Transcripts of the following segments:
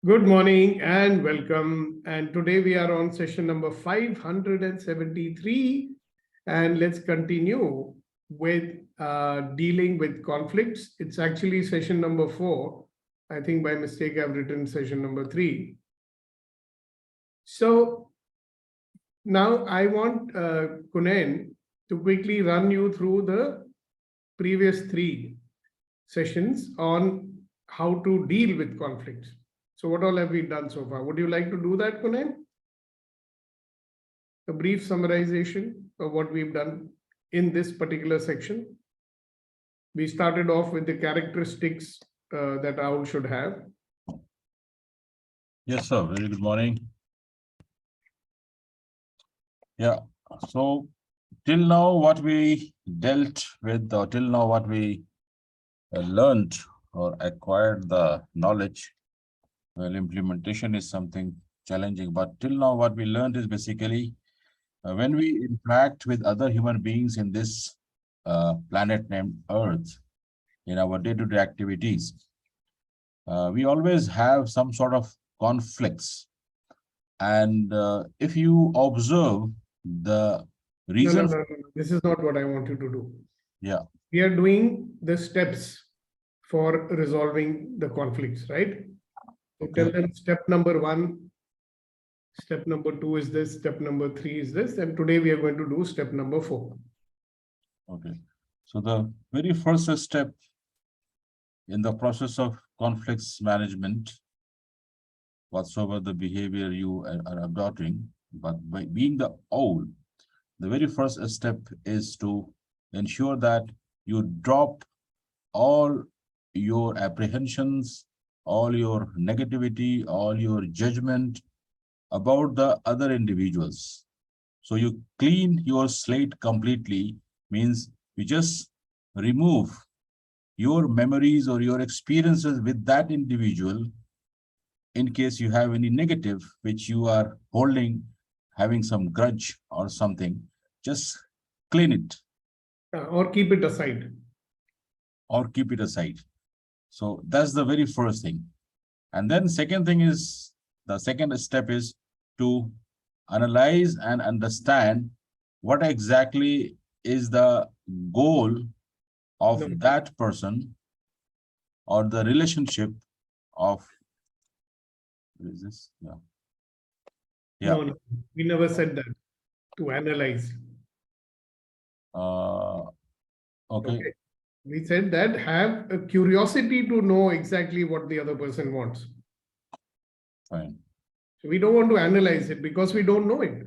Good morning and welcome. And today we are on session number 573. And let's continue with dealing with conflicts. It's actually session number 4. I think by mistake I've written session number 3. So now I want Kunen to quickly run you through the previous 3 sessions on how to deal with conflicts. So what all have we done so far? Would you like to do that, Kunen? A brief summarization of what we've done in this particular section. We started off with the characteristics that owl should have. Yes, sir. Very good morning. Yeah. So till now, what we dealt with, or till now, what we learned or acquired the knowledge, well, implementation is something challenging. But till now, what we learned is basically when we interact with other human beings in this planet named Earth, in our day-to-day activities, we always have some sort of conflicts. And if you observe the reason... No. This is not what I want you to do. Yeah. We are doing the steps for resolving the conflicts, right? So Okay. tell them step number 1, step number 2 is this, step number 3 is this, and today we are going to do step number 4. Okay. So the very first step in the process of conflicts management, whatsoever the behavior you are adopting, but by being the owl, the very first step is to ensure that you drop all your apprehensions, all your negativity, all your judgment about the other individuals. So you clean your slate completely, means you just remove your memories or your experiences with that individual. In case you have any negative which you are holding, having some grudge or something, just clean it. Or keep it aside. Or keep it aside. So that's the very first thing. And then second thing is, the second step is to analyze and understand what exactly is the goal of that person or the relationship of... What is this? Yeah. No, we never said that. To analyze. Okay. We said that have a curiosity to know exactly what the other person wants. Fine. So we don't want to analyze it because we don't know it.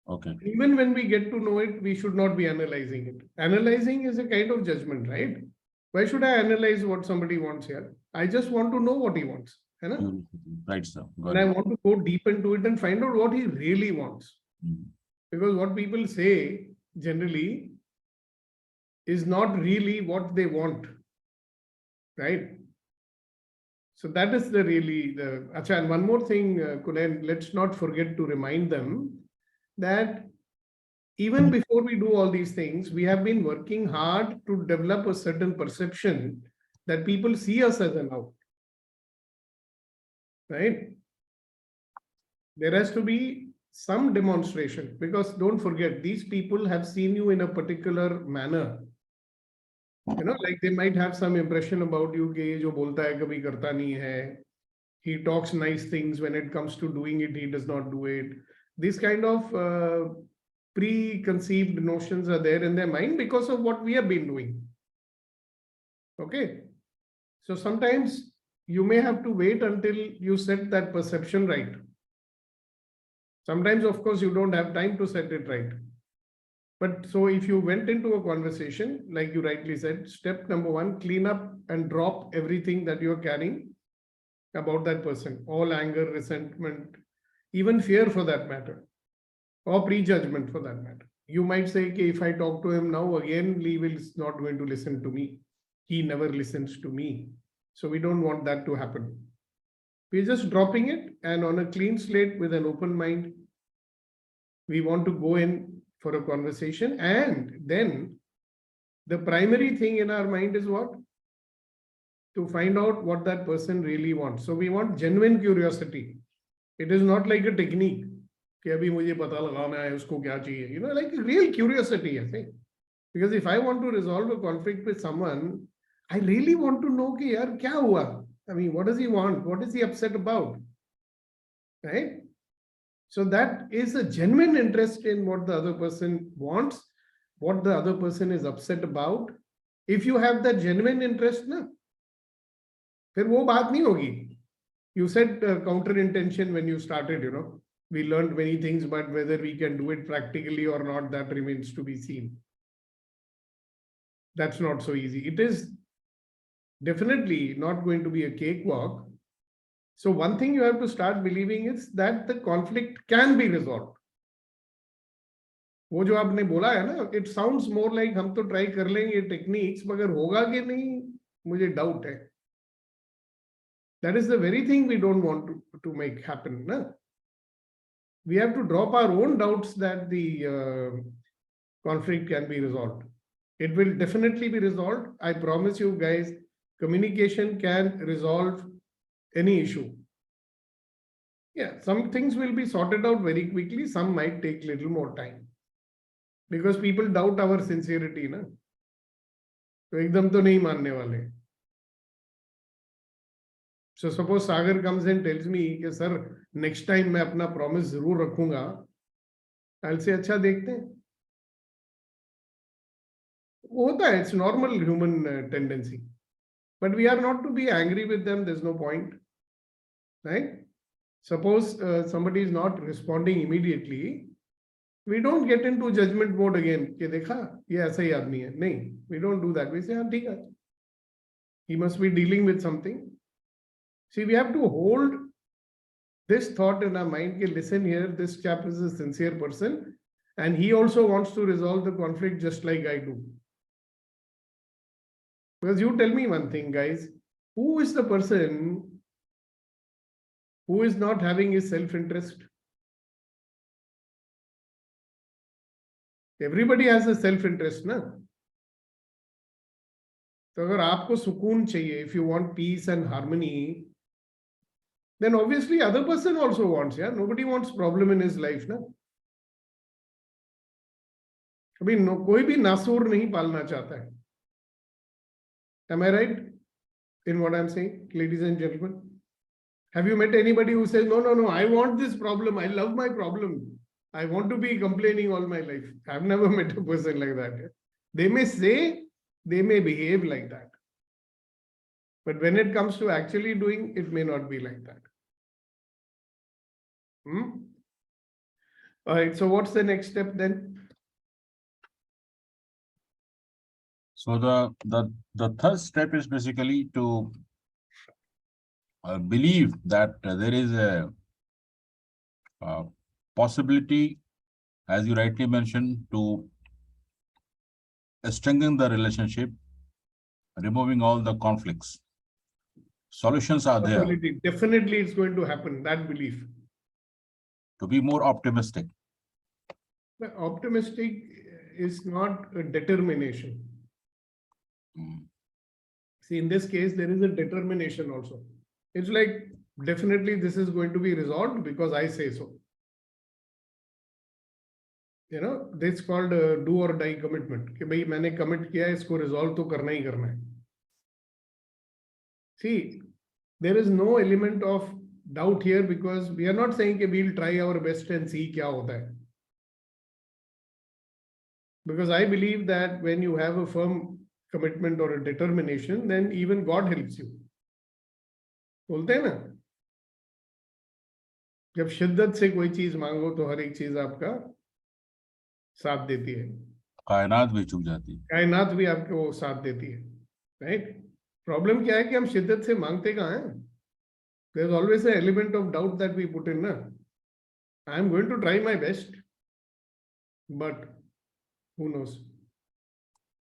Okay. Even when we get to know it, we should not be analyzing it. Analyzing is a kind of judgment, right? Why should I analyze what somebody wants here? I just want to know what he wants. Right, sir. And I want to go deep into it and find out what he really wants. Because what people say generally is not really what they want, right? So that is the really the... Achha, and one more thing, Kulen, let's not forget to remind them that even before we do all these things, we have been working hard to develop a certain perception that people see us as an out, right? There has to be some demonstration, because don't forget, these people have seen you in a particular manner. You know, like they might have some impression about you कि जो बोलता है कभी करता नहीं है. He talks nice things. When it comes to doing it, he does not do it. These kind of preconceived notions are there in their mind because of what we have been doing. Okay. So sometimes you may have to wait until you set that perception right. Sometimes, of course, you don't have time to set it right. But so if you went into a conversation, like you rightly said, step number 1, clean up and drop everything that you're carrying about that person. All anger, resentment, even fear for that matter, or prejudgment for that matter. You might say, okay, if I talk to him now, again, Lee is not going to listen to me. He never listens to me. So we don't want that to happen. We're just dropping it, and on a clean slate with an open mind, we want to go in for a conversation. And then the primary thing in our mind is what? to find out what that person really wants. So we want genuine curiosity. It is not like a technique कि अभी मुझे पता लगाना है उसको क्या चाहिए, you know, like real curiosity, I think. Because if I want to resolve a conflict with someone, I really want to know कि यार क्या हुआ? I mean, what does he want? What is he upset about? Right? So that is a genuine interest in what the other person wants, what the other person is upset about. If you have that genuine interest, ना, फिर वो बात नहीं होगी. You said counter intention when you started, you know. We learned many things, but whether we can do it practically or not, that remains to be seen. That's not so easy. It is definitely not going to be a cakewalk. So one thing you have to start believing is that the conflict can be resolved. वो जो आपने बोला है ना, it sounds more like हम तो try कर लेंगे techniques, मगर होगा कि नहीं, मुझे doubt है. That is the very thing we don't want to make happen. Na? We have to drop our own doubts that the conflict can be resolved. It will definitely be resolved. I promise you guys, communication can resolve any issue. Yeah, some things will be sorted out very quickly. Some might take little more time. Because people doubt our sincerity. Na? तो एकदम तो नहीं मानने वाले. So suppose Sagar comes and tells me कि sir, next time मैं अपना promise जरूर रखूंगा. I'll say अच्छा देखते हैं. होता है, it's normal human tendency. But we are not to be angry with them. There's no point, right? Suppose somebody is not responding immediately, we don't get into judgment mode again. कि देखा ये ऐसा ही आदमी है. नहीं, we don't do that. We say हाँ ठीक है. He must be dealing with something. See, we have to hold this thought in our mind. कि listen here, this chap is a sincere person, and he also wants to resolve the conflict just like I do. Because you tell me one thing, guys, who is the person who is not having his self-interest? Everybody has a self-interest, na? So अगर आपको सुकून चाहिए, if you want peace and harmony, then obviously other person also wants, yeah? Nobody wants problem in his life, na? अभी कोई भी नासूर नहीं पालना चाहता है. Am I right in what I'm saying, ladies and gentlemen? Have you met anybody who says, no, I want this problem. I love my problem. I want to be complaining all my life. I've never met a person like that. They may say, they may behave like that. But when it comes to actually doing, it may not be like that. All right, so what's the next step then? So the third step is basically to believe that there is a possibility, as you rightly mentioned, to strengthen the relationship, removing all the conflicts. Solutions are there. Definitely it's going to happen, that belief. To be more optimistic. The optimistic is not a determination. See, in this case, there is a determination also. It's like, definitely this is going to be resolved because I say so. You know, this is called a do or die commitment. कि भाई मैंने commit किया है, इसको resolve तो करना ही करना है. See, there is no element of doubt here because we are not saying कि we'll try our best and see क्या होता है. Because I believe that when you have a firm commitment or a determination, then even God helps you. बोलते हैं ना, जब शिद्दत से कोई चीज मांगो तो हर एक चीज आपका साथ देती है. कायनात भी झुक जाती है. कायनात भी आपको साथ देती है, राइट? प्रॉब्लम क्या है कि हम शिद्दत से मांगते कहाँ हैं? There is always an element of doubt that we put in, na? I am going to try my best, but who knows?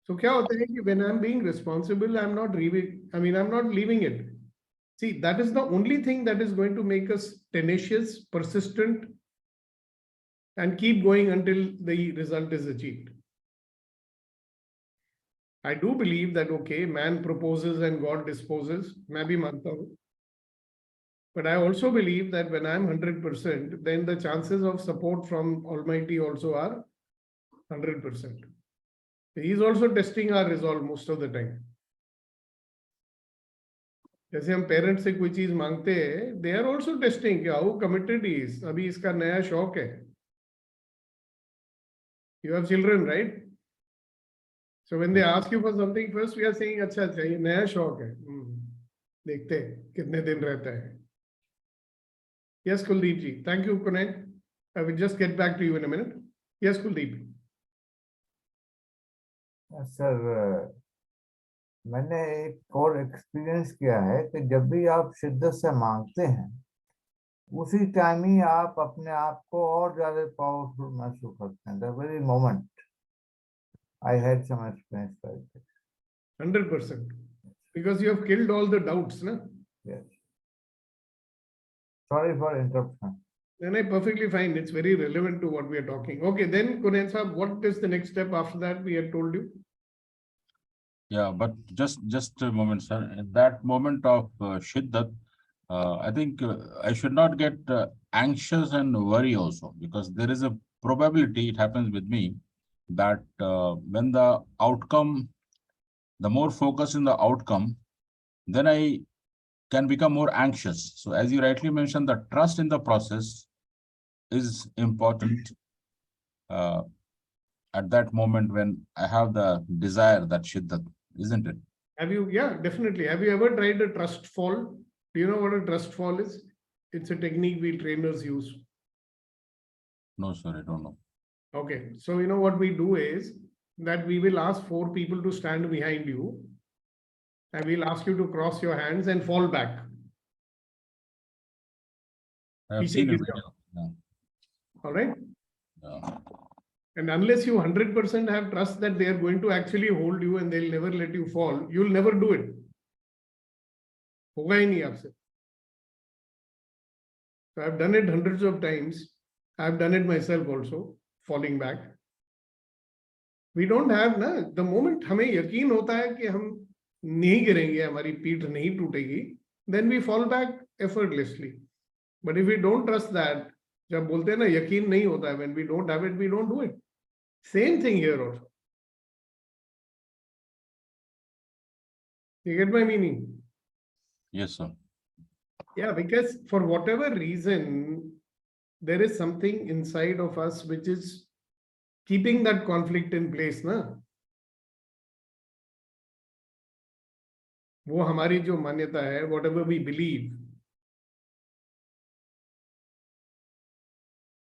So क्या होता है कि when I am being responsible, I am not leaving it. See, that is the only thing that is going to make us tenacious, persistent, and keep going until the result is achieved. I do believe that, okay, man proposes and God disposes. मैं भी मानता हूँ. But I also believe that when I'm 100%, then the chances of support from Almighty also are 100%. He is also testing our resolve most of the time. जैसे हम parents से कोई चीज मांगते हैं, they are also testing how committed he is. अभी इसका नया शौक है. You have children, right? So when they ask you for something, first we are saying, अच्छा अच्छा ये नया शौक है. देखते हैं कितने दिन रहता है. Yes, Kuldeep ji. Thank you, Kunal. I will just get back to you in a minute. Yes, Kuldeep. Sir मैंने एक और एक्सपीरियंस किया है कि जब भी आप शिद्दत से मांगते हैं उसी टाइम ही आप अपने आप को और ज्यादा पावरफुल महसूस करते हैं. The very moment I had some experience like this. 100%. Because you have killed all the doubts, na? Yes. Sorry for interruption. Then I perfectly fine. It's very relevant to what we are talking. Okay, then Kunal sahab, what is the next step after that we had told you? Yeah, but just a moment, sir. At that moment of shiddat, I think I should not get anxious and worry also, because there is a probability, it happens with me, that when the outcome, the more focus in the outcome, then I can become more anxious. So as you rightly mentioned, the trust in the process is important at that moment when I have the desire, that shiddat, isn't it? Have you? Yeah, definitely. Have you ever tried a trust fall? Do you know what a trust fall is? It's a technique we trainers use. No, sir, I don't know. Okay, so you know what we do is that we will ask 4 people to stand behind you, and we'll ask you to cross your hands and fall back. I have seen a video. Yeah. All right. Yeah. And unless you 100% have trust that they are going to actually hold you and they'll never let you fall, you'll never do it. होगा ही नहीं आपसे. So I've done it hundreds of times. I've done it myself also, falling back. We don't have ना, the moment हमें यकीन होता है कि हम नहीं गिरेंगे, हमारी पीठ नहीं टूटेगी, then we fall back effortlessly. But if we don't trust that, जब बोलते हैं ना यकीन नहीं होता है, when we don't have it, we don't do it. Same thing here also. You get my meaning? Yes, sir. Yeah, because for whatever reason, there is something inside of us which is keeping that conflict in place, na? वो हमारी जो मान्यता है, whatever we believe.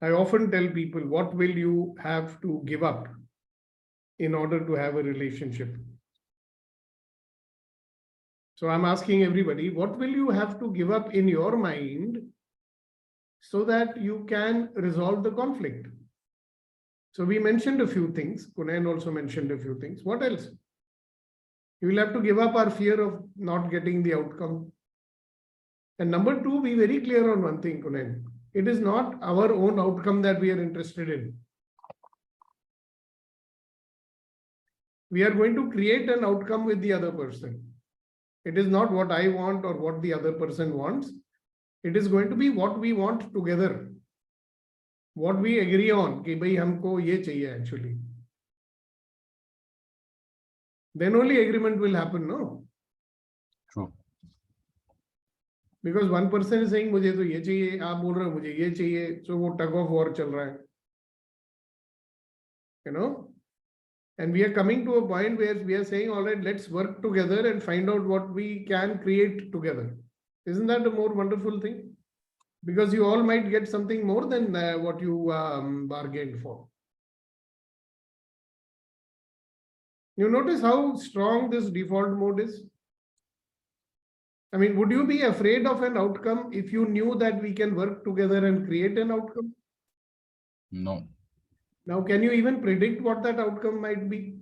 I often tell people, what will you have to give up in order to have a relationship? So I'm asking everybody, what will you have to give up in your mind so that you can resolve the conflict? So we mentioned a few things. Kunayan also mentioned a few things. What else? You will have to give up our fear of not getting the outcome. And number 2, be very clear on one thing, Kunayan. It is not our own outcome that we are interested in. We are going to create an outcome with the other person. It is not what I want or what the other person wants. It is going to be what we want together. What we agree on, कि भाई हमको ये चाहिए actually. Then only agreement will happen, no? True. Because one person is saying मुझे तो ये चाहिए, आप बोल रहे हो मुझे ये चाहिए, so वो tug of war चल रहा है. You know? And we are coming to a point where we are saying, all right, let's work together and find out what we can create together. Isn't that a more wonderful thing? Because you all might get something more than what you bargained for. You notice how strong this default mode is? I mean, would you be afraid of an outcome if you knew that we can work together and create an outcome? No. Now, can you even predict what that outcome might be?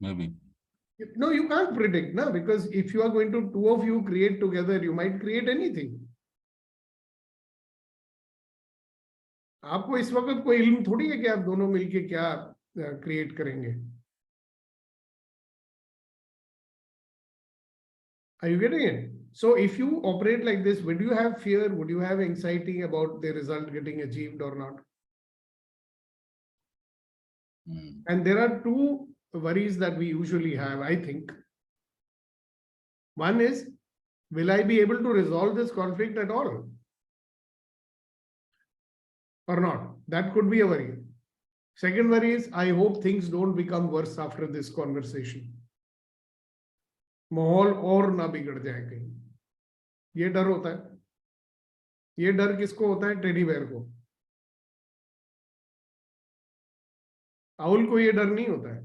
Maybe. No, you can't predict, no, because if you are going to, 2 of you create together, you might create anything. आपको इस वक्त कोई इल्म थोड़ी है कि आप दोनों मिलके क्या क्रिएट करेंगे. Are you getting it? So if you operate like this, would you have fear? Would you have anxiety about the result getting achieved or not? And there are two worries that we usually have, I think. One is, will I be able to resolve this conflict at all? Or not? That could be a worry. Second worry is, I hope things don't become worse after this conversation. माहौल और ना बिगड़ जाए कहीं. ये डर होता है. ये डर किसको होता है? टेडी बेयर को. आउल को ये डर नहीं होता है.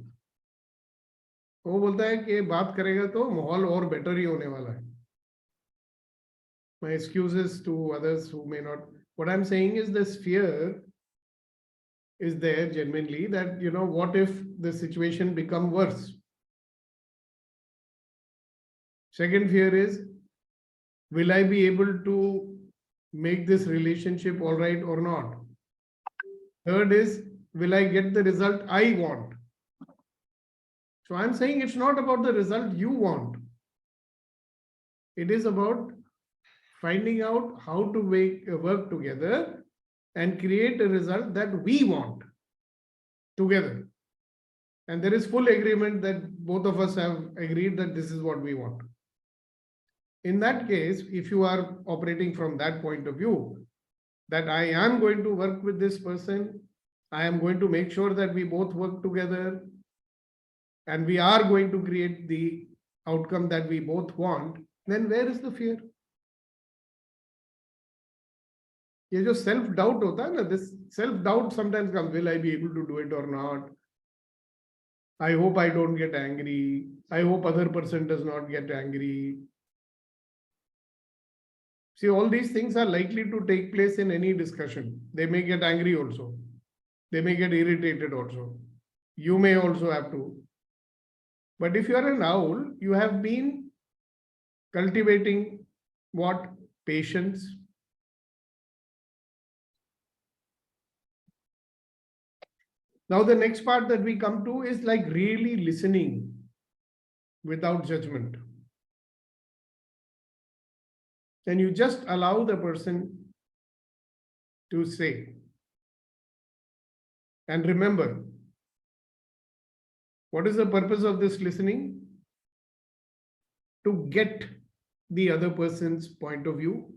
वो बोलता है कि बात करेगा तो माहौल और बेटर ही होने वाला है. My excuses to others who may not. What I'm saying is this fear is there genuinely that, you know, what if the situation become worse? Second fear is, will I be able to make this relationship all right or not? Third is, will I get the result I want? So I'm saying it's not about the result you want. It is about finding out how to work together and create a result that we want together. And there is full agreement that both of us have agreed that this is what we want. In that case, if you are operating from that point of view, that I am going to work with this person, I am going to make sure that we both work together, and we are going to create the outcome that we both want, then where is the fear? ये जो self doubt होता है ना, this self doubt sometimes comes, will I be able to do it or not? I hope I don't get angry. I hope other person does not get angry. See, all these things are likely to take place in any discussion. They may get angry also. They may get irritated also. You may also have to. But if you are an owl, you have been cultivating what? Patience. Now, the next part that we come to is like really listening without judgment. Then you just allow the person to say. And remember, what is the purpose of this listening? To get the other person's point of view,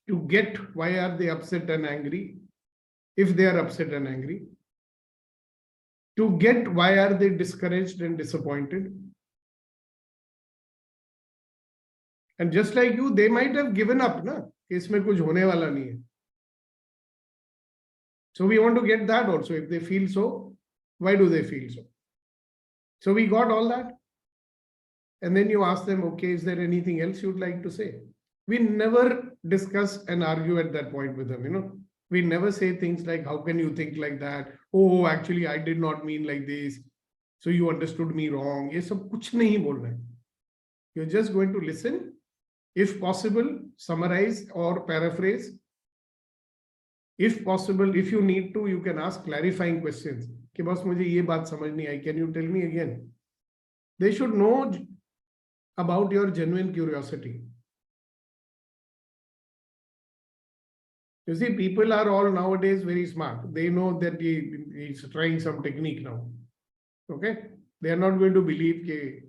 to get why are they upset and angry, if they are upset and angry, to get why are they discouraged and disappointed. And just like you, they might have given up, na? कि इसमें कुछ होने वाला नहीं है. So we want to get that also. If they feel so, why do they feel so? So we got all that. And then you ask them, okay, is there anything else you'd like to say? We never discuss and argue at that point with them, you know. We never say things like, how can you think like that? Oh, actually, I did not mean like this. So you understood me wrong. ये सब कुछ नहीं बोल रहे. You're just going to listen. If possible, summarize or paraphrase. If possible, if you need to, you can ask clarifying questions. कि बस मुझे ये बात समझ नहीं आई. Can you tell me again? They should know about your genuine curiosity. You see, people are all nowadays very smart. They know that he's trying some technique now. Okay? They are not going to believe that.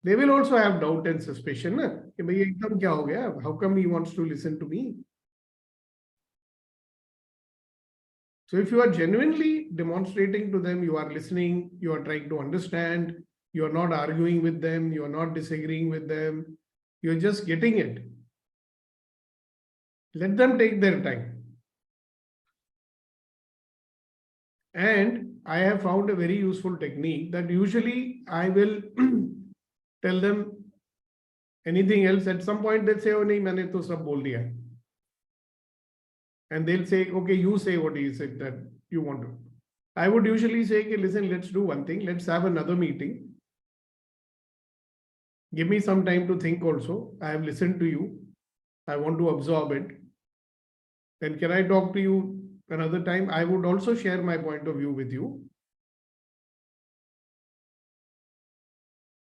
They will also have doubt and suspicion. Na? कि भाई एकदम क्या हो गया? How come he wants to listen to me? So if you are genuinely demonstrating to them, you are listening, you are trying to understand, you are not arguing with them, you are not disagreeing with them, you are just getting it. Let them take their time. And I have found a very useful technique that usually I will tell them anything else. At some point they'll say, oh nahi, maine to sab bol diya. And they'll say, okay, you say what he said that you want to. I would usually say, okay, listen, let's do one thing. Let's have another meeting. Give me some time to think also. I have listened to you. I want to absorb it. Then can I talk to you another time? I would also share my point of view with you.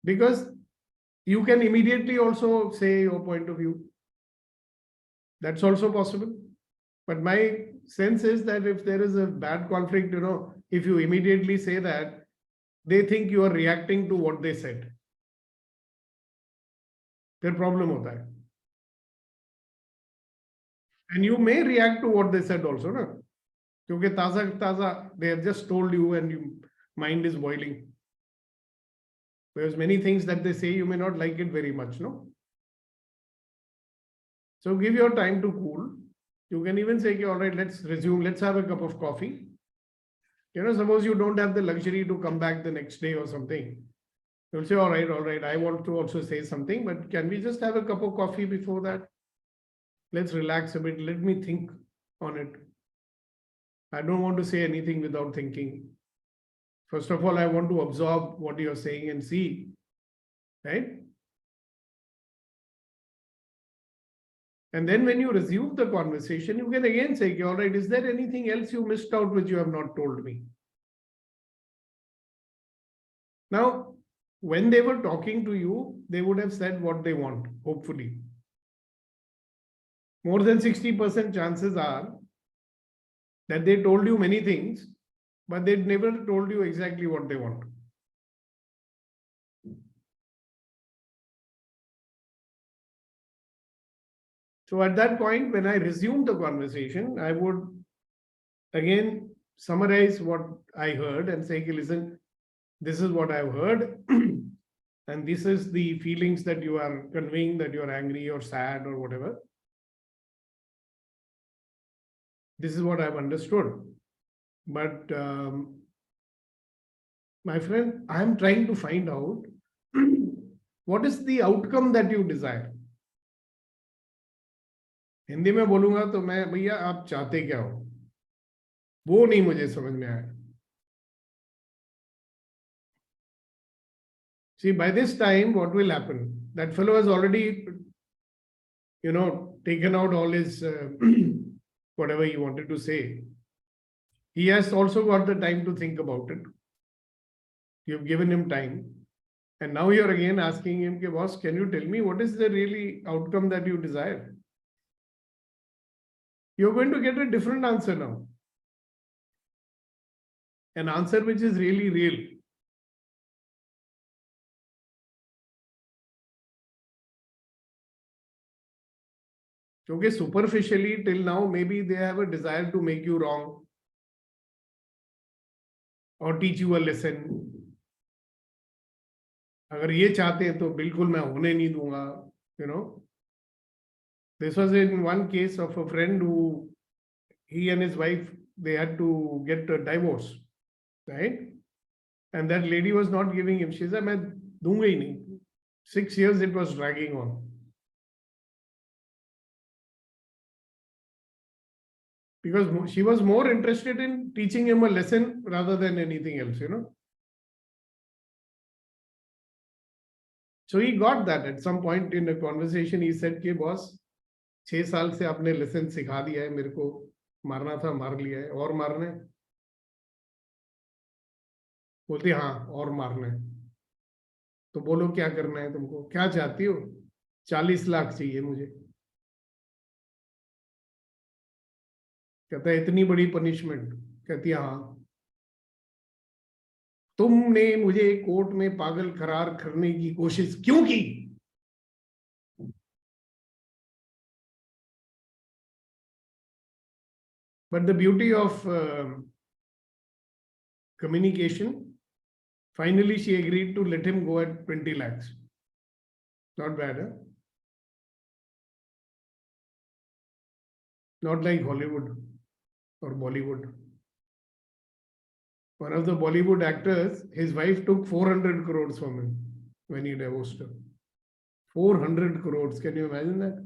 Because you can immediately also say your point of view. That's also possible. But my sense is that if there is a bad conflict, if you immediately say that, they think you are reacting to what they said. Their problem hota hai. And you may react to what they said also, no? Because taza, they have just told you and your mind is boiling. Because many things that they say, you may not like it very much, no? So give your time to cool. You can even say, all right, let's resume, let's have a cup of coffee. Suppose you don't have the luxury to come back the next day or something. You'll say, all right, I want to also say something, but can we just have a cup of coffee before that? Let's relax a bit. Let me think on it. I don't want to say anything without thinking. First of all, I want to absorb what you're saying and see, right? And then when you resume the conversation, you can again say, all right, is there anything else you missed out which you have not told me? Now, when they were talking to you, they would have said what they want, hopefully. More than 60% chances are that they told you many things, but they never told you exactly what they want. So at that point, when I resume the conversation, I would again summarize what I heard and say, listen, this is what I've heard. And this is the feelings that you are conveying, that you're angry or sad or whatever. This is what I've understood. But my friend, I'm trying to find out what is the outcome that you desire. Hindi में बोलूंगा तो मैं भैया आप चाहते क्या हो वो नहीं मुझे समझ में आया. See, by this time, what will happen? That fellow has already, taken out all his whatever he wanted to say. He has also got the time to think about it. You've given him time. And now you're again asking him, okay, boss, can you tell me what is the really outcome that you desire? You're going to get a different answer now. An answer which is really real. Okay, superficially till now, maybe they have a desire to make you wrong or teach you a lesson. अगर ये चाहते हैं तो बिल्कुल मैं होने नहीं दूंगा, This was in one case of a friend who, he and his wife, they had to get a divorce, right? And that lady was not giving him. She said, मैं दूंगा ही नहीं. 6 years it was dragging on. Because she was more interested in teaching him a lesson rather than anything else, So he got that at some point in a conversation. He said, "Ke boss, 6 साल से आपने lesson सिखा दिया है मेरे को, मारना था मार लिया है, और मारना है?" बोलती हाँ और मारना है. तो बोलो क्या करना है तुमको, क्या चाहती हो? 40 लाख चाहिए मुझे. कहता है इतनी बड़ी पनिशमेंट? कहती है हाँ. तुमने मुझे कोर्ट में पागल करार करने की कोशिश क्यों की? But the beauty of communication, finally she agreed to let him go at 20 lakhs. Not bad, huh? Not like Hollywood or Bollywood. One of the Bollywood actors, his wife took 400 crores from him when he divorced her. 400 crores, can you imagine that?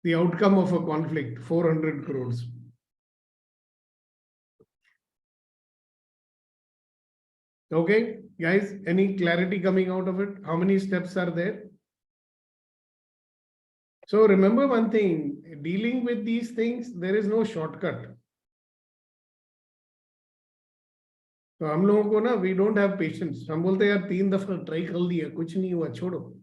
The outcome of a conflict, 400 crores. Okay, guys, any clarity coming out of it? How many steps are there? So remember one thing, dealing with these things, there is no shortcut. तो हम लोगों को ना we don't have patience, हम बोलते हैं यार 3 दफा ट्राई कर लिया कुछ नहीं हुआ छोड़ो.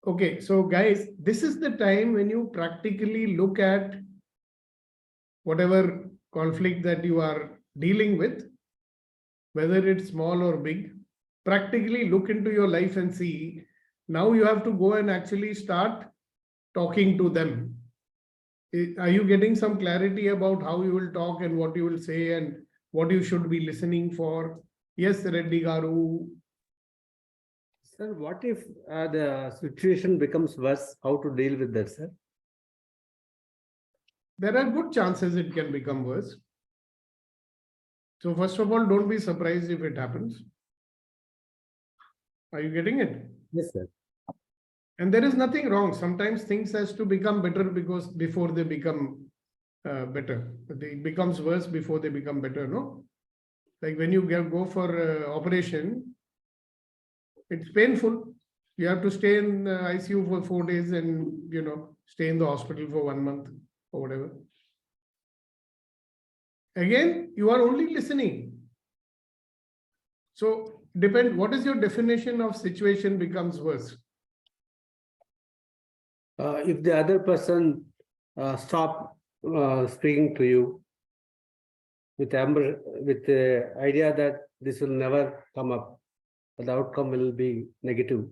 Okay, so guys, this is the time when you practically look at whatever conflict that you are dealing with, whether it's small or big. Practically look into your life and see. Now you have to go and actually start talking to them. Are you getting some clarity about how you will talk and what you will say and what you should be listening for? Yes, Reddy Garu. Sir, what if the situation becomes worse? How to deal with that, sir? There are good chances it can become worse. So first of all, don't be surprised if it happens. Are you getting it? Yes, sir. And there is nothing wrong. Sometimes things has to become better because before they become better. It becomes worse before they become better, no? Like when you go for operation, it's painful. You have to stay in ICU for 4 days and, stay in the hospital for 1 month or whatever. Again, you are only listening. So what is your definition of situation becomes worse? If the other person stop speaking to you with the idea that this will never come up, the outcome will be negative.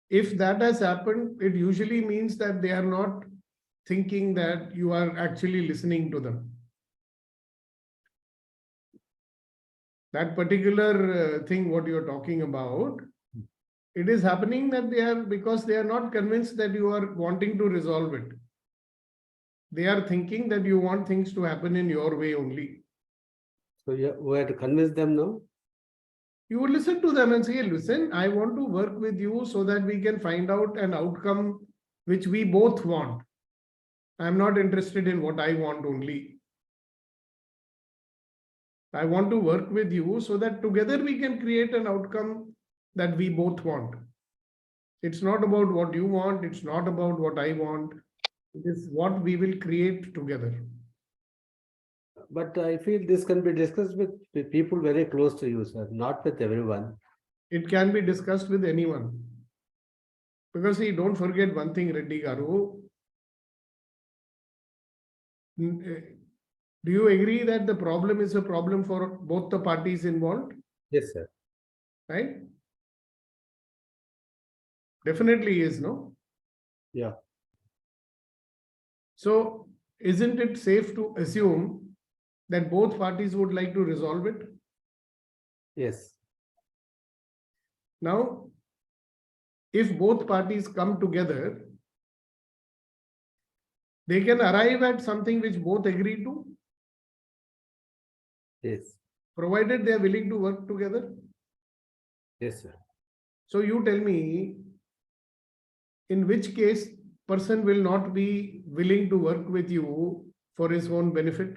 If that has happened, it usually means that they are not thinking that you are actually listening to them. That particular thing, what you're talking about, it is happening that because they are not convinced that you are wanting to resolve it. They are thinking that you want things to happen in your way only. So we have to convince them now. You would listen to them and say, listen, I want to work with you so that we can find out an outcome which we both want. I'm not interested in what I want only. I want to work with you so that together we can create an outcome that we both want. It's not about what you want. It's not about what I want. It is what we will create together. But I feel this can be discussed with people very close to you, sir, not with everyone. It can be discussed with anyone. Because see, don't forget one thing, Reddy Garu. Do you agree that the problem is a problem for both the parties involved? Yes, sir. Right? Definitely is, no? Yeah. So, isn't it safe to assume that both parties would like to resolve it? Yes. Now, if both parties come together, they can arrive at something which both agree to, Yes. provided they are willing to work together. Yes, sir. So you tell me, in which case person will not be willing to work with you for his own benefit?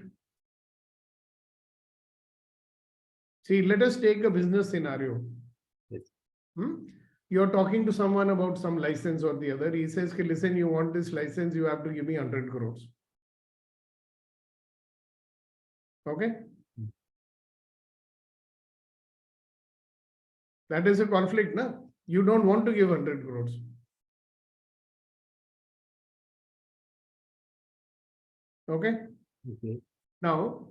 See, let us take a business scenario. Yes. You're talking to someone about some license or the other. He says, listen, you want this license, you have to give me 100 crores. Okay? That is a conflict, na? You don't want to give 100 crores. Okay? Okay. Now,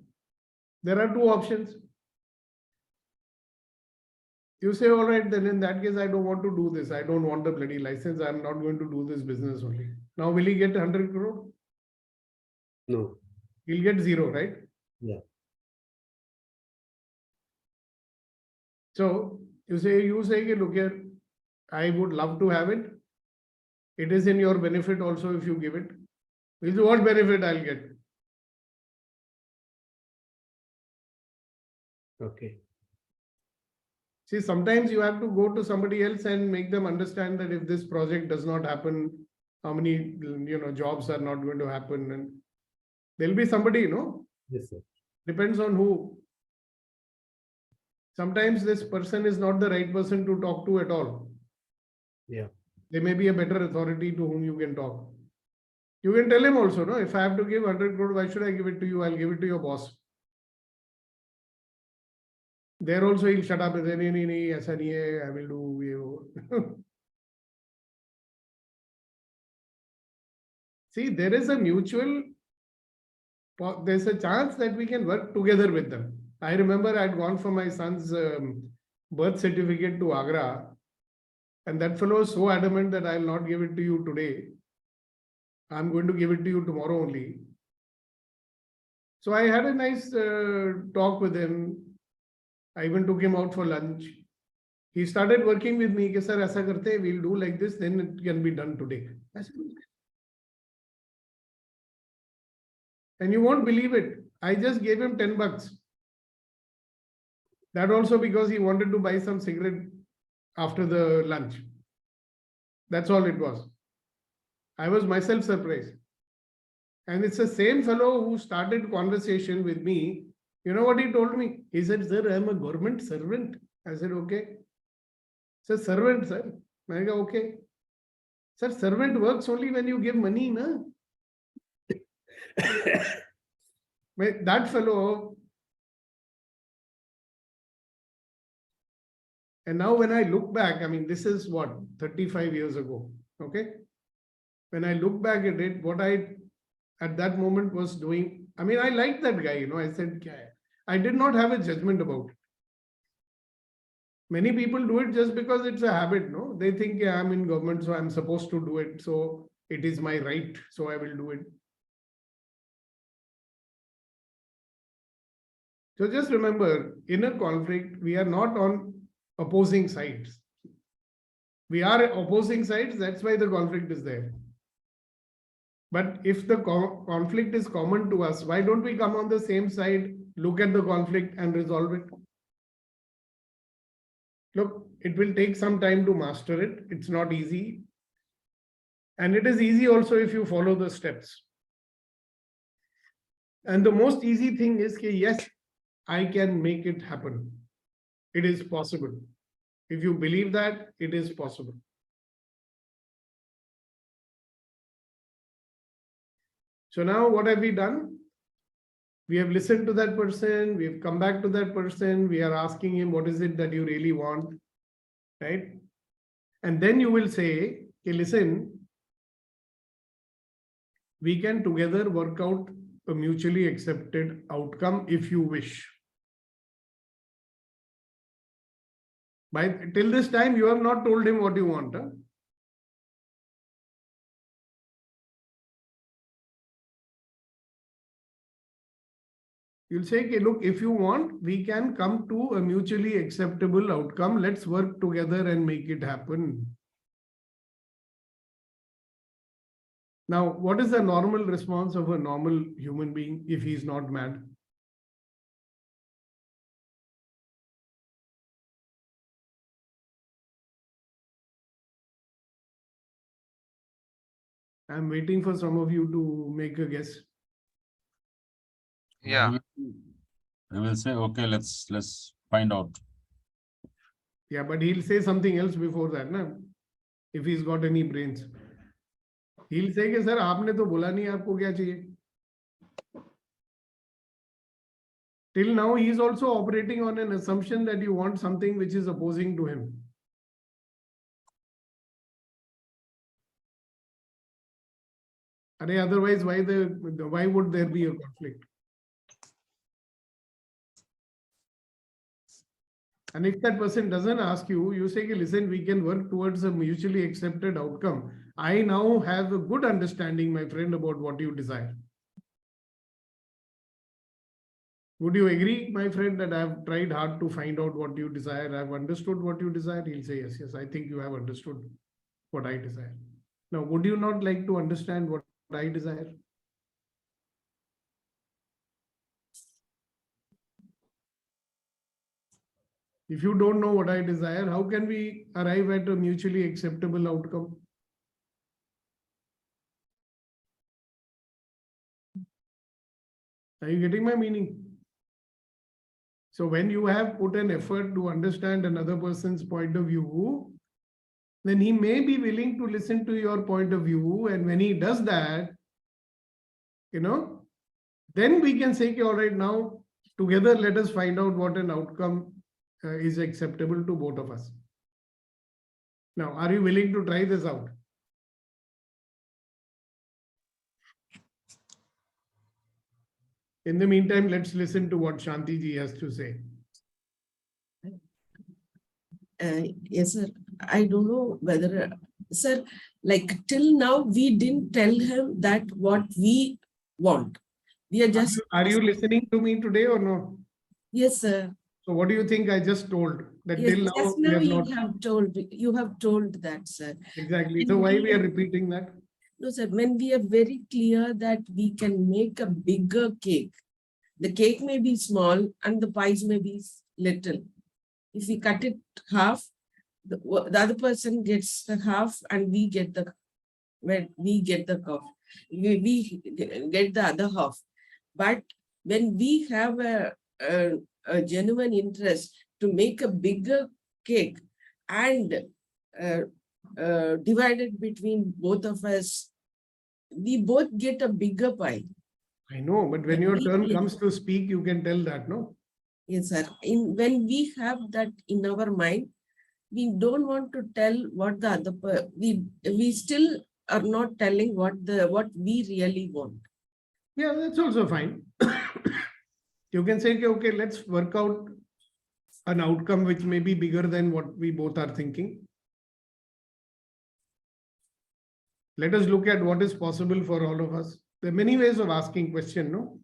there are two options. You say, all right, then in that case, I don't want to do this. I don't want the bloody license. I'm not going to do this business only. Now, will he get 100 crore? No. He'll get 0, right? Yeah. So you say, look here, I would love to have it. It is in your benefit also if you give it. With what benefit I'll get? Okay. See, sometimes you have to go to somebody else and make them understand that if this project does not happen, how many jobs are not going to happen, and there'll be somebody, Yes, sir. depends on who. Sometimes this person is not the right person to talk to at all. Yeah. There may be a better authority to whom you can talk. You can tell him also, no, if I have to give 100 crore, why should I give it to you? I'll give it to your boss. There also he'll shut up and say, nee, aisa nahi hai, I will do you. See, there is a mutual, there's a chance that we can work together with them. I remember I'd gone for my son's birth certificate to Agra, and that fellow was so adamant that I'll not give it to you today. I'm going to give it to you tomorrow only. So I had a nice talk with him. I even took him out for lunch. He started working with me. Sir, aisa karte, we'll do like this, then it can be done today. I said, and you won't believe it. I just gave him 10 bucks. That also because he wanted to buy some cigarette after the lunch. That's all it was. I was myself surprised. And it's the same fellow who started conversation with me. You know what he told me? He said, sir, I'm a government servant. I said, okay. Sir, servant, sir. I said, okay. Sir, servant works only when you give money, na? That fellow. And now when I look back, I mean, this is what, 35 years ago, okay? When I look back at it, what I at that moment was doing, I mean, I liked that guy, you know, I said, I did not have a judgment about it. Many people do it just because it's a habit, no? They think, yeah, I'm in government, so I'm supposed to do it. So it is my right, so I will do it. So just remember, in a conflict, we are not on opposing sides. We are opposing sides, that's why the conflict is there. But if the conflict is common to us, why don't we come on the same side, look at the conflict and resolve it? Look, it will take some time to master it. It's not easy. And it is easy also if you follow the steps. And the most easy thing is, yes, I can make it happen. It is possible. If you believe that, it is possible. So now what have we done? We have listened to that person. We have come back to that person. We are asking him, what is it that you really want? Right? And then you will say, okay, listen, we can together work out a mutually accepted outcome if you wish. Till this time, you have not told him what you want. Huh? You'll say, okay, look, if you want, we can come to a mutually acceptable outcome. Let's work together and make it happen. Now, what is the normal response of a normal human being if he's not mad? I'm waiting for some of you to make a guess. Yeah. He will say, okay, let's find out. Yeah, but he'll say something else before that, na? If he's got any brains. He'll say, sir, aapne to bola nahi, aapko kya chahiye? Till now, he is also operating on an assumption that you want something which is opposing to him. Otherwise, why would there be a conflict? And if that person doesn't ask you, you say, listen, we can work towards a mutually accepted outcome. I now have a good understanding, my friend, about what you desire. Would you agree, my friend, that I've tried hard to find out what you desire? I've understood what you desire. He'll say, yes, I think you have understood what I desire. Now, would you not like to understand what I desire? If you don't know what I desire, how can we arrive at a mutually acceptable outcome? Are you getting my meaning? So when you have put an effort to understand another person's point of view, then he may be willing to listen to your point of view. And when he does that, then we can say, all right, now together, let us find out what an outcome is acceptable to both of us. Now, are you willing to try this out? In the meantime, let's listen to what Shanti ji has to say. Yes, sir. I don't know whether, sir, like till now, we didn't tell him that what we want. We are just. Are you listening to me today or no? Yes, sir. So what do you think I just told? That Yes, till now, just we now have you not. have told that, sir. Exactly. So why we are repeating that? No, sir, when we are very clear that we can make a bigger cake, the cake may be small and the pies may be little. If we cut it half, the other person gets the half and we get the half. We get the other half. But when we have a genuine interest to make a bigger cake and divided between both of us, we both get a bigger pie. I know, but when your turn comes to speak, you can tell that, no? Yes, sir. When we have that in our mind, we don't want to tell what the other we still are not telling what we really want. Yeah, that's also fine. You can say, okay, let's work out an outcome which may be bigger than what we both are thinking. Let us look at what is possible for all of us. There are many ways of asking question, no?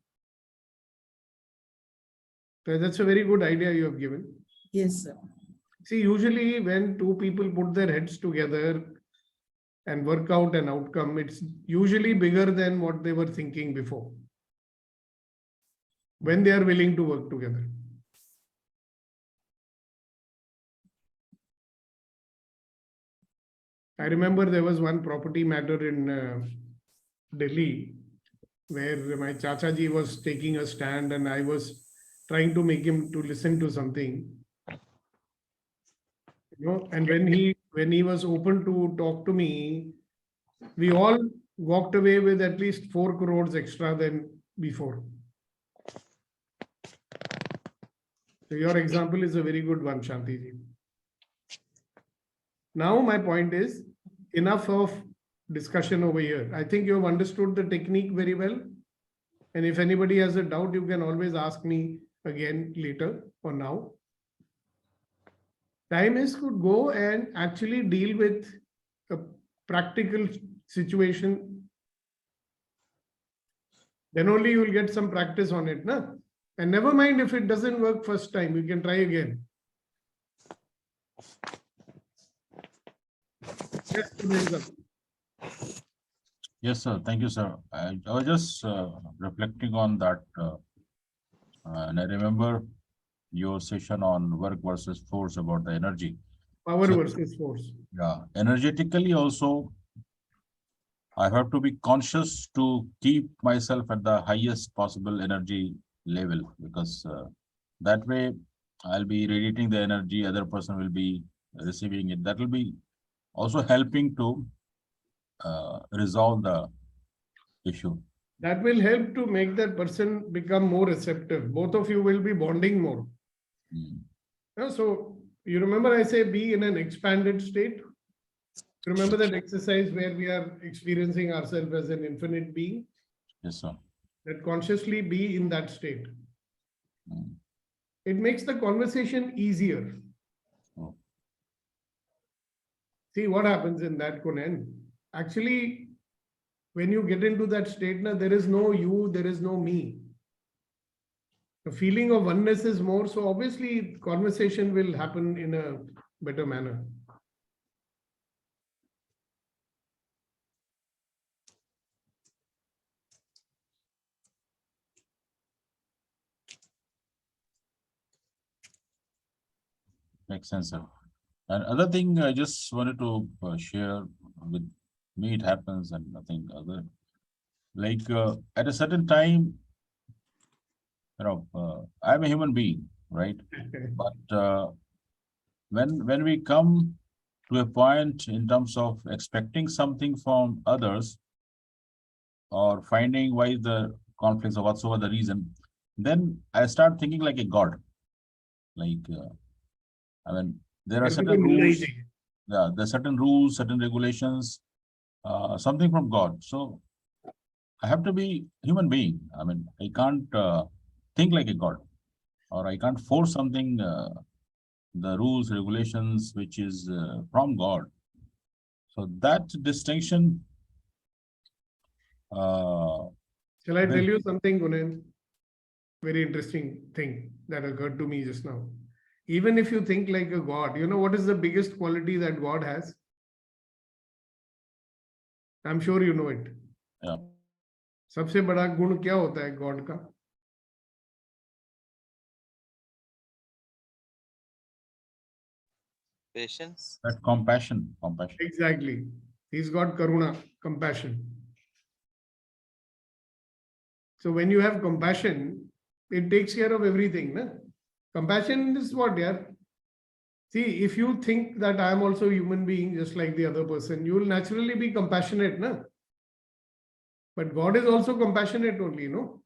So that's a very good idea you have given. Yes, sir. See, usually when two people put their heads together and work out an outcome, it's usually bigger than what they were thinking before. When they are willing to work together. I remember there was one property matter in Delhi where my Chacha ji was taking a stand and I was trying to make him to listen to something. And when he was open to talk to me, we all walked away with at least 4 crores extra than before. So your example is a very good one, Shanti ji. Now my point is, enough of discussion over here. I think you have understood the technique very well. And if anybody has a doubt, you can always ask me again later or now. Time is to go and actually deal with a practical situation. Then only you will get some practice on it. Na? And never mind if it doesn't work first time, you can try again. Yes, Yes, sir. Thank you, sir. I was just reflecting on that. And I remember your session on work versus force about the energy. Power So, versus force. yeah, energetically also, I have to be conscious to keep myself at the highest possible energy level, because that way I'll be radiating the energy, other person will be receiving it. That will be also helping to resolve the issue. That will help to make that person become more receptive. Both of you will be bonding more. So you remember I say be in an expanded state. Remember that exercise where we are experiencing ourselves as an infinite being? Yes, sir. That consciously be in that state. Mm. It makes the conversation easier. Oh. See what happens in that, Kunan. Actually, when you get into that state, there is no you, there is no me. The feeling of oneness is more, so obviously conversation will happen in a better manner. Makes sense, sir. And other thing I just wanted to share with me, it happens, and I think other, like at a certain time, I'm a human being, right? But when we come to a point in terms of expecting something from others, or finding why the conflicts or whatsoever the reason, then I start thinking like a God. Like, I mean, there are मेरे को certain मिलना ही rules, चाहिए. yeah, there are certain rules, certain regulations, something from God. So I have to be human being. I mean, I can't think like a God, or I can't force something, the rules, regulations, which is from God. So that distinction, Shall I Well- tell you something, Gunen? Very interesting thing that occurred to me just now. Even if you think like a God, you know what is the biggest quality that God has? I'm sure you know it. yeah, सबसे बड़ा गुण क्या होता है God का? Patience. that compassion, compassion. Exactly. He's got karuna, compassion. So when you have compassion, it takes care of everything. Na? Compassion is what, yeah? See, if you think that I am also a human being just like the other person, you will naturally be compassionate. Na? But God is also compassionate only, no?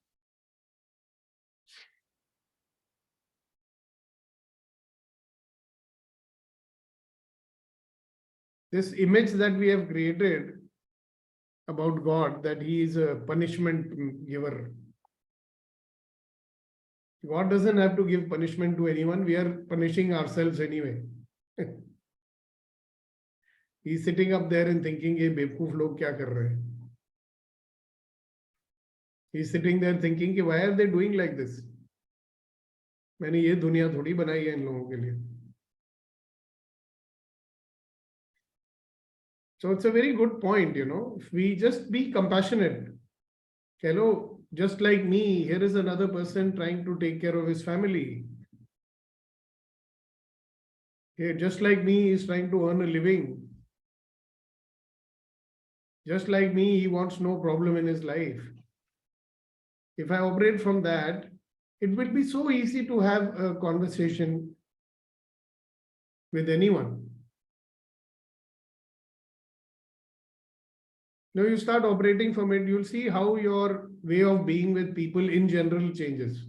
This image that we have created about God, that he is a punishment giver. God doesn't have to give punishment to anyone. We are punishing ourselves anyway. He's sitting up there and thinking, ये बेवकूफ लोग क्या कर रहे हैं? He's sitting there thinking, कि why are they doing like this? मैंने ये दुनिया थोड़ी बनाई है इन लोगों के लिए. So it's a very good point, you know. If we just be compassionate, hello, just like me, here is another person trying to take care of his family. Here, just like me, he's trying to earn a living. Just like me, he wants no problem in his life. If I operate from that, it will be so easy to have a conversation with anyone. Now you start operating from it, you'll see how your way of being with people in general changes.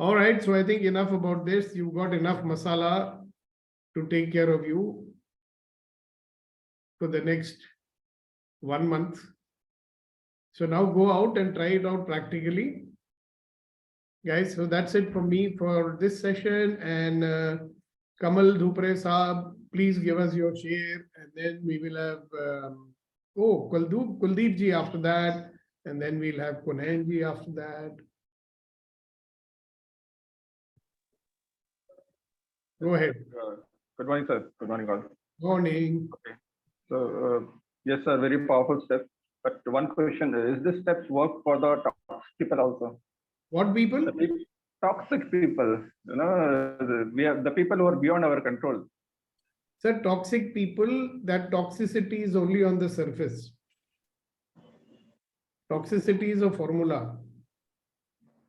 All right, so I think enough about this. You've got enough masala to take care of you for the next 1 month. So now go out and try it out practically. Guys, so that's it from me for this session. And Kamal Dhupre Saab, please give us your share. And then we will have, Kuldeep ji after that. And then we'll have Kunain ji after that. Go ahead. Good morning, sir. Good morning, all. Morning. So, yes, sir, very powerful step. But one question, is this steps work for the toxic people also? What people? Toxic people, you know, we have the people who are beyond our control. Sir, toxic people, that toxicity is only on the surface. Toxicity is a formula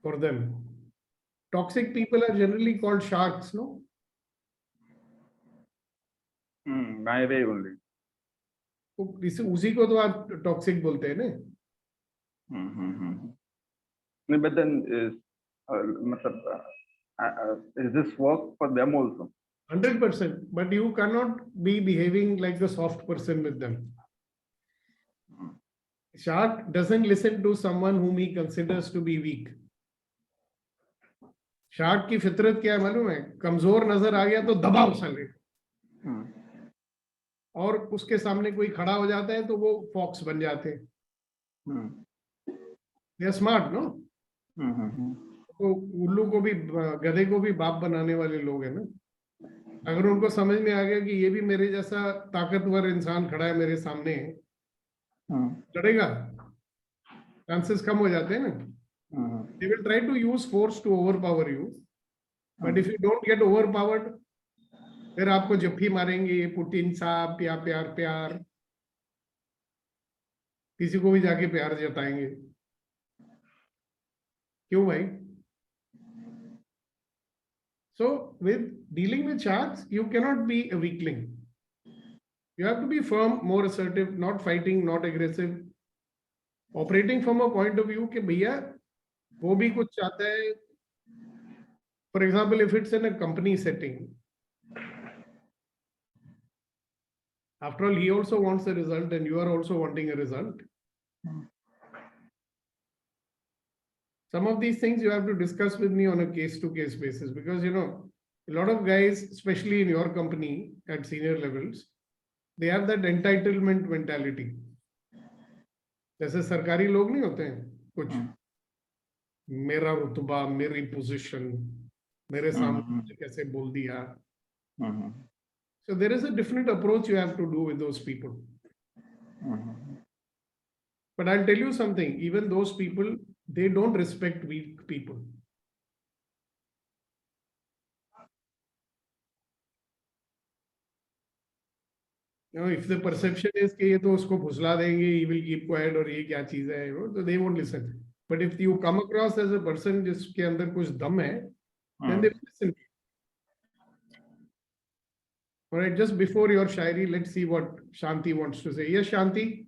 for them. Toxic people are generally called sharks, no? My way only. उसी को तो आप toxic बोलते हैं ना? But then is this work for them also? 100%. But you cannot be behaving like a soft person with them. Shark doesn't listen to someone whom he considers to be weak. Shark की फितरत क्या है मालूम है? कमजोर नजर आ गया तो दबाओ साले. और उसके सामने कोई खड़ा हो जाता है तो वो फॉक्स बन जाते हैं. They are smart, no? तो उल्लू को भी, गधे को भी बाप बनाने वाले लोग हैं ना. अगर उनको समझ में आ गया कि ये भी मेरे जैसा ताकतवर इंसान खड़ा है मेरे सामने, लड़ेगा, चांसेस कम हो जाते हैं ना. They will try to use force to overpower you, but if you don't get overpowered, फिर आपको जफ्फी मारेंगे, पुतिन साहब, प्यार प्यार प्यार, किसी को भी जाके प्यार जताएंगे. क्यों भाई? So with dealing with sharks, you cannot be a weakling. You have to be firm, more assertive, not fighting, not aggressive. Operating from a point of view कि भैया वो भी कुछ चाहता है. For example, if it's in a company setting, after all, he also wants a result and you are also wanting a result. Some of these things you have to discuss with me on a case-to-case basis because, a lot of guys, especially in your company at senior levels, they have that entitlement mentality. जैसे सरकारी लोग नहीं होते हैं कुछ मेरा रुतबा मेरी पोजीशन मेरे सामने कैसे बोल दिया. So there is a different approach you have to do with those people. But I'll tell you something, even those people, they don't respect weak people. If the perception is कि ये तो उसको फुसला देंगे, he will keep quiet और ये क्या चीज है, so they won't listen. But if you come across as a person जिसके अंदर कुछ दम है, then they will listen. All right, just before your shairi, let's see what Shanti wants to say. Yes, Shanti,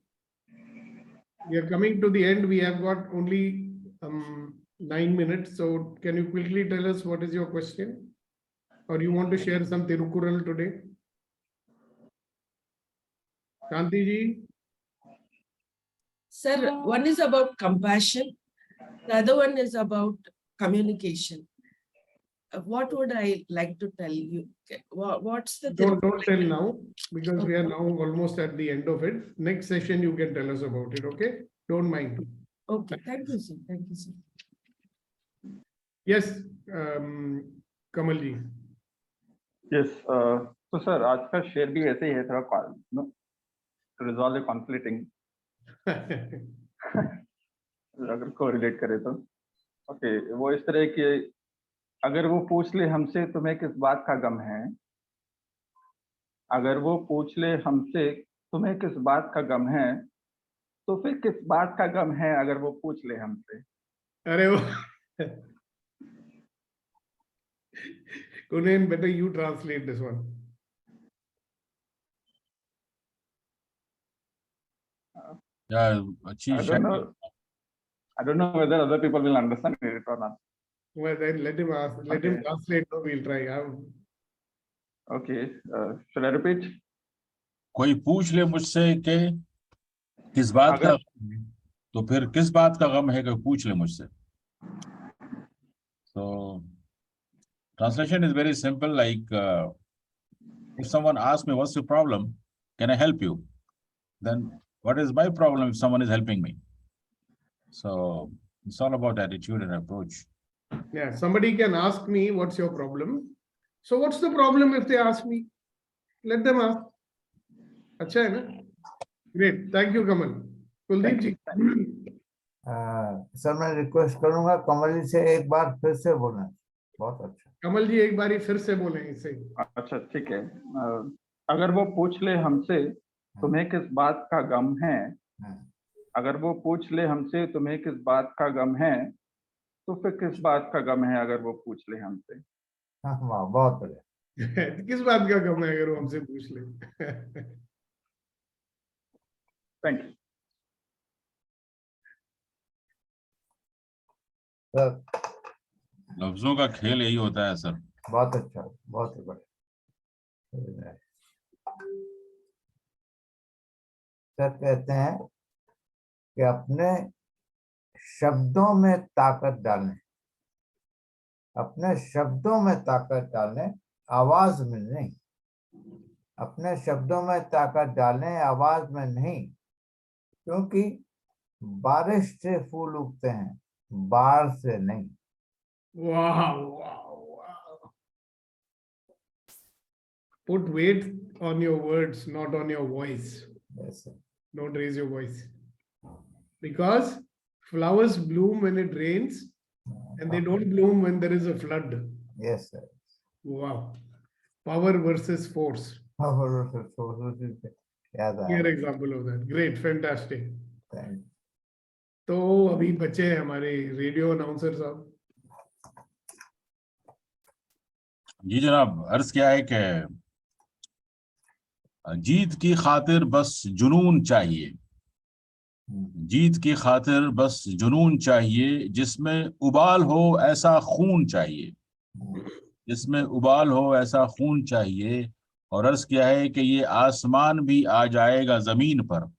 we are coming to the end. We have got only 9 minutes. So can you quickly tell us what is your question? Or you want to share some Tirukural today? Shanti ji? Sir, one is about compassion. The other one is about communication. What would I like to tell you? What's the Don't tell now because we are now almost at the end of it. Next session, you can tell us about it. Okay? Don't mind. Okay, thank you, sir. Thank you, sir. Yes, Kamal ji. Yes, so sir, आज का share भी ऐसे ही है थोड़ा to resolve the conflicting. अगर को relate करे तो ओके वो इस तरह की अगर वो पूछ ले हमसे तुम्हें किस बात का गम है अगर वो पूछ ले हमसे तुम्हें किस बात का गम है तो फिर किस बात का गम है अगर वो पूछ ले हमसे अरे वो Kunen, better you translate this one. Yeah, I don't know whether other people will understand it or not. Well, then let him ask. Let him translate. No, we'll try. Okay, shall I repeat? कोई पूछ ले मुझसे कि किस बात का तो फिर किस बात का गम है कि पूछ ले मुझसे. So translation is very simple, like if someone asks me what's your problem, can I help you, then what is my problem if someone is helping me? So it's all about attitude and approach. Yeah, somebody can ask me what's your problem. So what's the problem if they ask me? Let them ask. अच्छा है ना? Great, thank you Kamal. Kuldeep ji. Sir मैं request करूंगा कमल जी से एक बार फिर से बोलना. बहुत अच्छा. कमल जी एक बारी फिर से बोलें इसे. अच्छा ठीक है. अगर वो पूछ ले हमसे तुम्हें किस बात का गम है अगर वो पूछ ले हमसे तुम्हें किस बात का गम है तो फिर किस बात का गम है अगर वो पूछ ले हमसे. वाह बहुत बढ़िया. किस बात का गम है अगर वो हमसे पूछ ले. Thank you. सर लफ्जों का खेल यही होता है सर. बहुत अच्छा. बहुत बढ़िया. सर कहते हैं कि अपने शब्दों में ताकत डालें. अपने शब्दों में ताकत डालें आवाज में नहीं. अपने शब्दों में ताकत डालें आवाज में नहीं क्योंकि बारिश से फूल उगते हैं बाढ़ से नहीं. Wow, wow, wow. Put weight on your words, not on your voice. Yes, sir. Don't raise your voice. Because flowers bloom when it rains and they don't bloom when there is a flood. Yes, sir. Wow. Power versus force. Clear example of that. Great, fantastic. Thank you. तो अभी बचे हैं हमारे radio announcer साहब. जी जनाब, अर्ज क्या है कि जीत की खातिर बस जुनून चाहिए, जीत की खातिर बस जुनून चाहिए, जिसमें उबाल हो ऐसा खून चाहिए, जिसमें उबाल हो ऐसा खून चाहिए। और अर्ज क्या है कि ये आसमान भी आ जाएगा जमीन पर,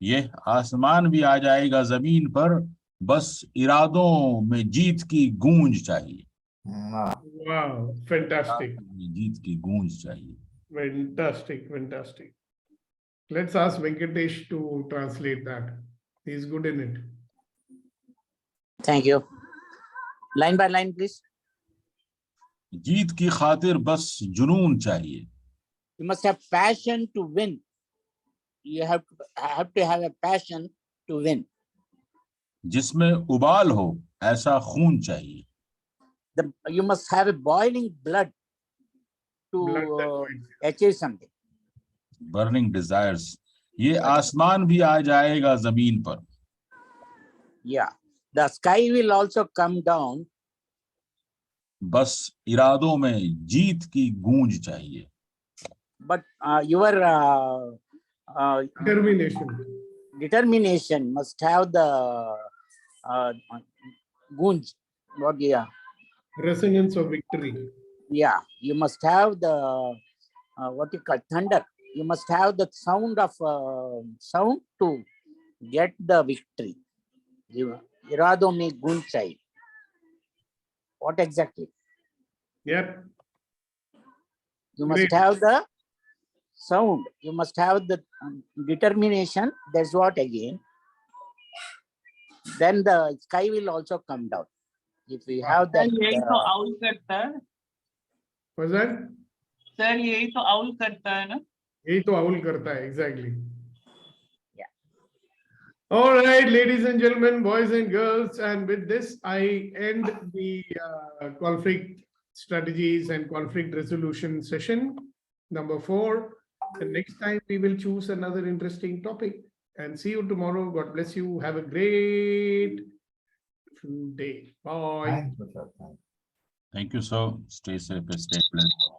ये आसमान भी आ जाएगा जमीन पर, बस इरादों में जीत की गूंज चाहिए, Wow, fantastic, जीत की गूंज चाहिए। fantastic, fantastic. Let's ask Venkatesh to translate that. He's good in it. Thank you. Line by line, please. जीत की खातिर बस जुनून चाहिए, You must have passion to win. You have to have a passion to win. जिसमें उबाल हो ऐसा खून चाहिए, You must have a boiling blood to Blood that boils. achieve something. Burning desires, ये आसमान भी आ जाएगा जमीन पर, Yeah. The sky will also come down. बस इरादों में जीत की गूंज चाहिए। But your Determination. must have the gunj. What? Yeah. Resonance of victory. Yeah. You must have the what you call thunder. You must have the sound of sound to get the victory. Irado mein gunj chahiye. What exactly? Yep. You must Great. have the sound. You must have the determination. That's what again. Then the sky will also come down. If we have that. यही तो owl करता है Was that? Sir, यही तो owl करता है ना। यही तो आउल करता है, exactly. Yeah. All right, ladies and gentlemen, boys and girls, and with this, I end the conflict strategies and conflict resolution session number 4. And next time we will choose another interesting topic. And see you tomorrow. God bless you. Have a great day. Bye. Thank you, sir. Thank you. Thank you sir, stay safe, stay blessed.